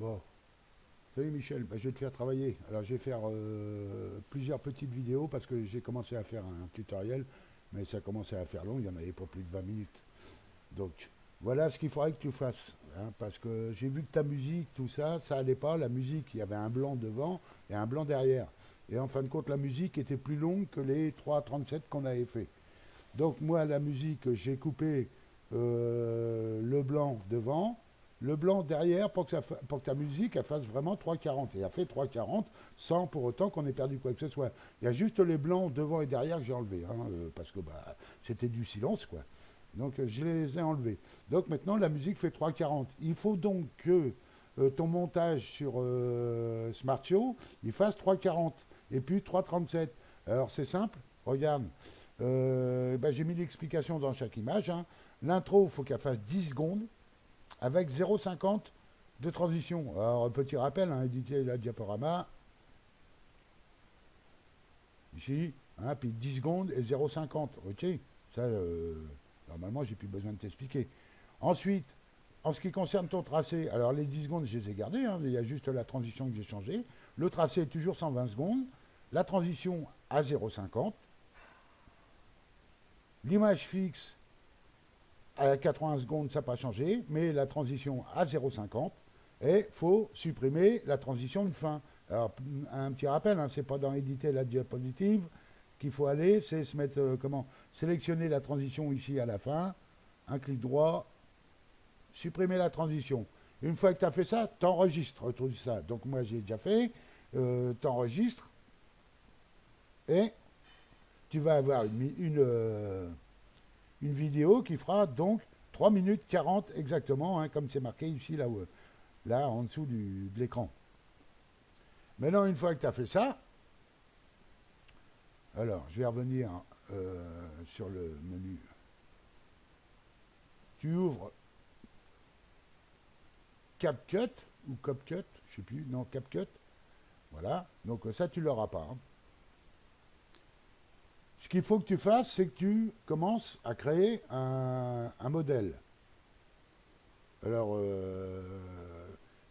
Bon, salut Michel, bah, je vais te faire travailler. Alors je vais faire plusieurs petites vidéos parce que j'ai commencé à faire un tutoriel, mais ça a commencé à faire long, il y en avait pour plus de 20 minutes. Donc voilà ce qu'il faudrait que tu fasses, hein, parce que j'ai vu que ta musique, tout ça, ça allait pas. La musique, il y avait un blanc devant et un blanc derrière. Et en fin de compte, la musique était plus longue que les 3,37 qu'on avait fait. Donc moi, la musique, j'ai coupé le blanc devant, le blanc derrière pour que, pour que ta musique elle fasse vraiment 3,40. Et elle fait 3,40 sans pour autant qu'on ait perdu quoi que ce soit. Il y a juste les blancs devant et derrière que j'ai enlevé, hein, parce que bah, c'était du silence, quoi. Donc je les ai enlevés. Donc maintenant la musique fait 3,40. Il faut donc que ton montage sur Smart Show, il fasse 3,40 et puis 3,37. Alors c'est simple, regarde. Ben, j'ai mis l'explication dans chaque image, hein. L'intro, il faut qu'elle fasse 10 secondes avec 0,50 de transition. Alors, petit rappel, hein, éditer la diaporama, ici, hein, puis 10 secondes et 0,50. Ok, ça, normalement, j'ai plus besoin de t'expliquer. Ensuite, en ce qui concerne ton tracé, alors les 10 secondes, je les ai gardées, hein, il y a juste la transition que j'ai changée. Le tracé est toujours 120 secondes, la transition à 0,50. L'image fixe à 80 secondes, ça n'a pas changé, mais la transition à 0,50. Et il faut supprimer la transition de fin. Alors, un petit rappel, hein, c'est pas dans éditer la diapositive qu'il faut aller, c'est se mettre, sélectionner la transition ici à la fin, un clic droit, supprimer la transition. Une fois que tu as fait ça, tu enregistres tout ça. Donc moi j'ai déjà fait, tu enregistres et tu vas avoir une vidéo qui fera donc 3 minutes 40 exactement, hein, comme c'est marqué ici, là en dessous de l'écran. Maintenant, une fois que tu as fait ça, alors je vais revenir sur le menu. Tu ouvres CapCut ou CapCut, je sais plus, non, CapCut. Voilà, donc ça tu l'auras pas, hein. Ce qu'il faut que tu fasses, c'est que tu commences à créer un modèle. Alors,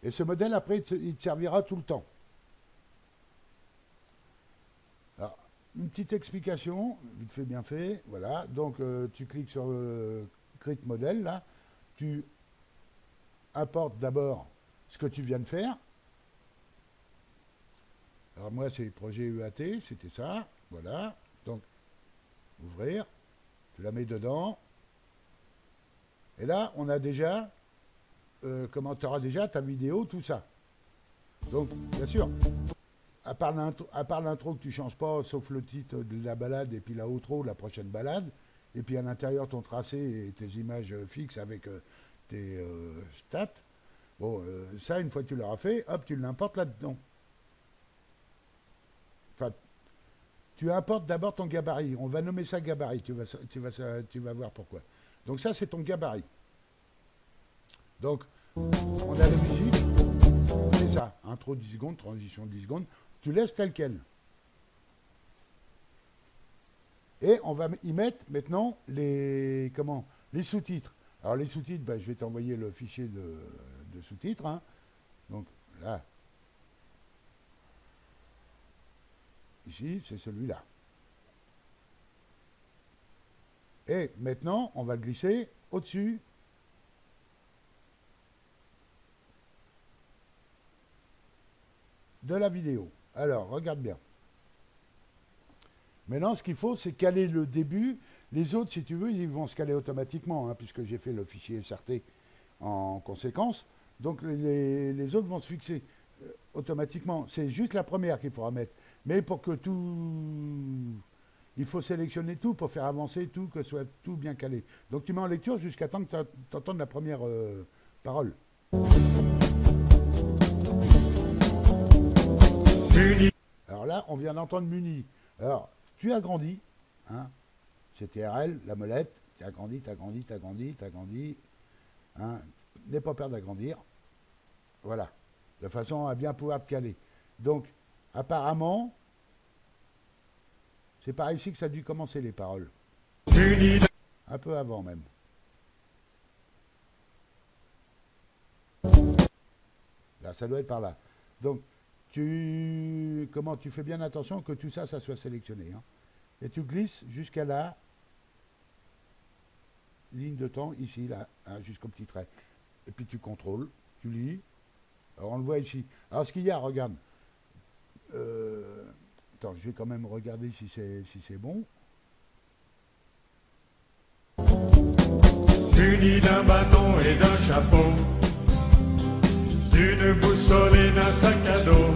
et ce modèle, après, il te servira tout le temps. Alors, une petite explication, vite fait, bien fait. Voilà, donc tu cliques sur Create Model, là. Tu importes d'abord ce que tu viens de faire. Alors, moi, c'est projet UAT, c'était ça. Voilà, donc ouvrir, tu la mets dedans, et là on a déjà, comment tu auras déjà ta vidéo, tout ça. Donc bien sûr, à part l'intro que tu changes pas, sauf le titre de la balade et puis la outro, la prochaine balade, et puis à l'intérieur ton tracé et tes images fixes avec tes stats. Bon, ça une fois que tu l'auras fait, hop, tu l'importes là-dedans. Enfin, tu importes d'abord ton gabarit. On va nommer ça gabarit. Tu vas voir pourquoi. Donc ça, c'est ton gabarit. Donc, on a la musique. C'est ça. Intro 10 secondes, transition 10 secondes. Tu laisses tel quel. Et on va y mettre maintenant les sous-titres. Alors les sous-titres, ben, je vais t'envoyer le fichier de sous-titres, hein. Donc là. Ici, c'est celui-là. Et maintenant, on va le glisser au-dessus de la vidéo. Alors, regarde bien. Maintenant, ce qu'il faut, c'est caler le début. Les autres, si tu veux, ils vont se caler automatiquement, hein, puisque j'ai fait le fichier SRT en conséquence. Donc, les autres vont se fixer automatiquement. C'est juste la première qu'il faudra mettre. Mais pour que tout... Il faut sélectionner tout pour faire avancer tout, que ce soit tout bien calé. Donc tu mets en lecture jusqu'à temps que tu entendes la première parole. Muni. Alors là, on vient d'entendre Muni. Alors, tu agrandis, hein, c'est TRL, la molette, tu agrandis, tu agrandis, tu agrandis, tu agrandis. Hein, n'aie pas peur d'agrandir. Voilà, de façon à bien pouvoir te caler. Donc, apparemment, c'est par ici que ça a dû commencer les paroles. Un peu avant même. Là, Là, ça doit être par là. Donc, comment tu fais bien attention que tout ça, ça soit sélectionné. Hein. Et tu glisses jusqu'à la ligne de temps, ici, là, hein, jusqu'au petit trait. Et puis tu contrôles, tu lis. Alors on le voit ici. Alors ce qu'il y a, regarde. Attends, je vais quand même regarder si c'est bon. Muni d'un bâton et d'un chapeau, d'une boussole et d'un sac à dos,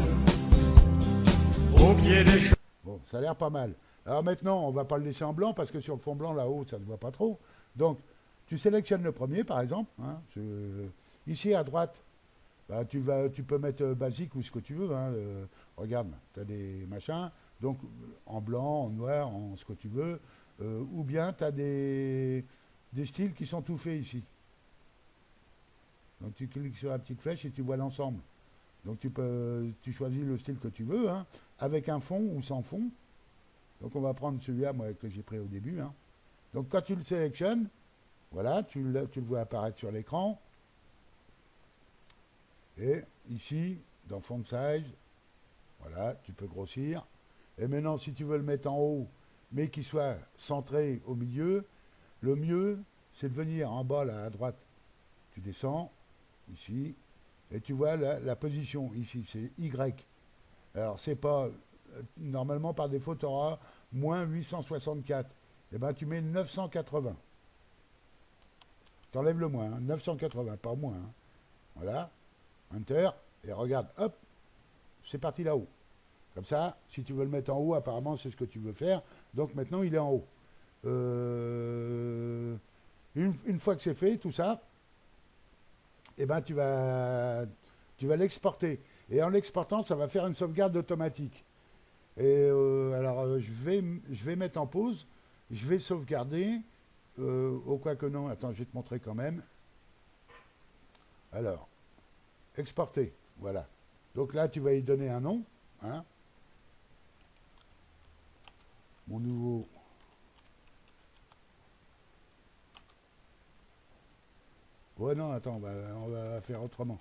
au pied des chevaux. Bon, ça a l'air pas mal. Alors maintenant, on va pas le laisser en blanc parce que sur le fond blanc, là-haut, ça ne voit pas trop. Donc, tu sélectionnes le premier, par exemple. Hein, ici, à droite, bah, tu peux mettre basique ou ce que tu veux. Hein, regarde, tu as des machins. Donc, en blanc, en noir, en ce que tu veux. Ou bien, tu as des styles qui sont tout faits ici. Donc, tu cliques sur la petite flèche et tu vois l'ensemble. Donc, tu choisis le style que tu veux, hein, avec un fond ou sans fond. Donc, on va prendre celui-là, moi, que j'ai pris au début. Hein. Donc, quand tu le sélectionnes, voilà, tu le vois apparaître sur l'écran. Et ici, dans Font Size, voilà, tu peux grossir. Et maintenant, si tu veux le mettre en haut, mais qu'il soit centré au milieu, le mieux, c'est de venir en bas, là, à droite. Tu descends, ici, et tu vois la position, ici, c'est Y. Alors, c'est pas... normalement, par défaut, tu auras moins 864. Eh bien, tu mets 980. Tu enlèves le moins, hein, 980, pas moins. Hein. Voilà, Enter, et regarde, hop, c'est parti là-haut. Comme ça, si tu veux le mettre en haut, apparemment, c'est ce que tu veux faire. Donc maintenant, il est en haut. Une fois que c'est fait, tout ça, eh ben, tu vas l'exporter. Et en l'exportant, ça va faire une sauvegarde automatique. Et alors, je vais mettre en pause. Je vais sauvegarder. Quoi que non, attends, je vais te montrer quand même. Alors, exporter, voilà. Donc là, tu vas y donner un nom. Hein. Mon nouveau... Ouais, non, attends, on va faire autrement.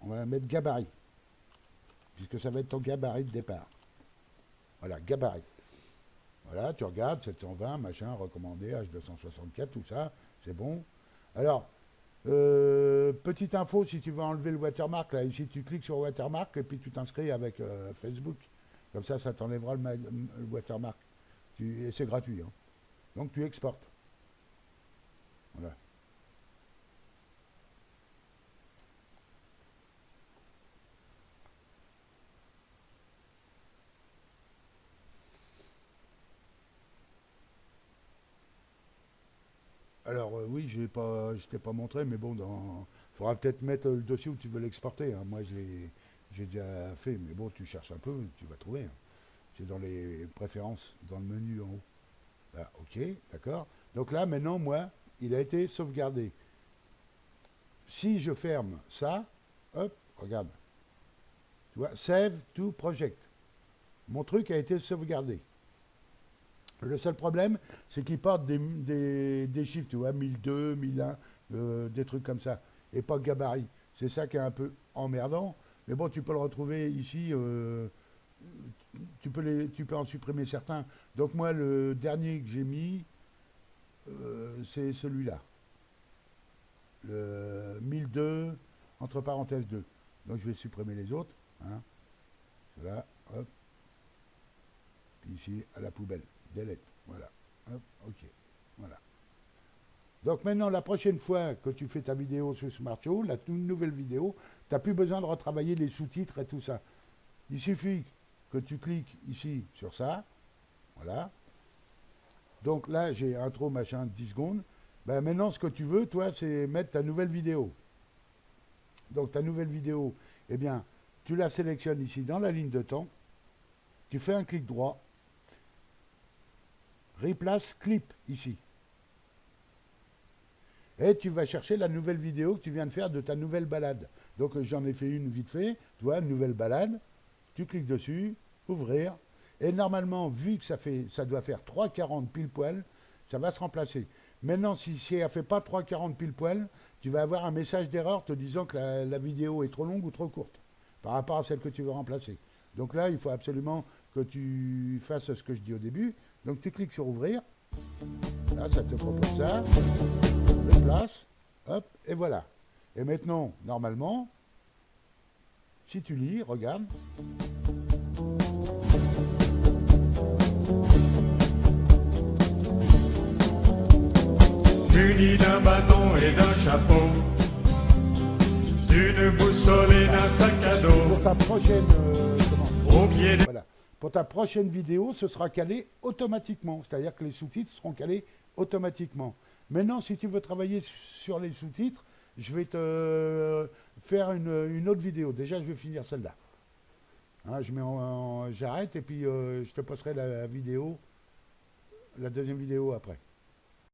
On va mettre gabarit, puisque ça va être ton gabarit de départ. Voilà, gabarit. Voilà, tu regardes, 720, machin, recommandé, H264, tout ça, c'est bon. Alors, petite info, si tu veux enlever le watermark, là, ici, tu cliques sur watermark, et puis tu t'inscris avec Facebook. Comme ça t'enlèvera le watermark. Et c'est gratuit. Hein. Donc, tu exportes. Voilà. Alors oui, je t'ai pas montré, mais bon, il faudra peut-être mettre le dossier où tu veux l'exporter. Hein. Moi, j'ai déjà fait, mais bon, tu cherches un peu, tu vas trouver. Hein. C'est dans les préférences, dans le menu en haut. Là, ok, d'accord. Donc là, maintenant, moi, il a été sauvegardé. Si je ferme ça, hop, regarde. Tu vois, Save to Project. Mon truc a été sauvegardé. Le seul problème, c'est qu'il porte des chiffres, tu vois, 1002, 1001, des trucs comme ça, et pas gabarit. C'est ça qui est un peu emmerdant, mais bon, tu peux le retrouver ici, tu peux en supprimer certains. Donc moi, le dernier que j'ai mis, c'est celui-là, le 1002, entre parenthèses 2. Donc je vais supprimer les autres, hein. Voilà, hop, puis ici, à la poubelle. Delete, voilà. Hop, ok, voilà. Donc maintenant, la prochaine fois que tu fais ta vidéo sur Smart Show, la toute nouvelle vidéo, tu n'as plus besoin de retravailler les sous-titres et tout ça. Il suffit que tu cliques ici sur ça, voilà. Donc là, j'ai intro, machin, 10 secondes. Ben maintenant, ce que tu veux, toi, c'est mettre ta nouvelle vidéo. Donc ta nouvelle vidéo, eh bien, tu la sélectionnes ici dans la ligne de temps, tu fais un clic droit, replace clip ici. Et tu vas chercher la nouvelle vidéo que tu viens de faire de ta nouvelle balade. Donc j'en ai fait une vite fait, tu vois, nouvelle balade, tu cliques dessus, ouvrir, et normalement, vu que ça doit faire 3,40 pile poil, ça va se remplacer. Maintenant, si elle ne fait pas 3,40 pile poil, tu vas avoir un message d'erreur te disant que la vidéo est trop longue ou trop courte par rapport à celle que tu veux remplacer. Donc là, il faut absolument que tu fasses ce que je dis au début. Donc tu cliques sur ouvrir. Là, ça te propose ça. Je le place. Hop, et voilà. Et maintenant, normalement, si tu lis, regarde. Muni d'un bâton et d'un chapeau, d'une boussole et d'un sac à dos, Pour ta prochaine, au pied de... voilà. Pour ta prochaine vidéo, ce sera calé automatiquement. C'est-à-dire que les sous-titres seront calés automatiquement. Maintenant, si tu veux travailler sur les sous-titres, je vais te faire une autre vidéo. Déjà, je vais finir celle-là. Hein, j'arrête et puis je te posterai la vidéo, la deuxième vidéo après.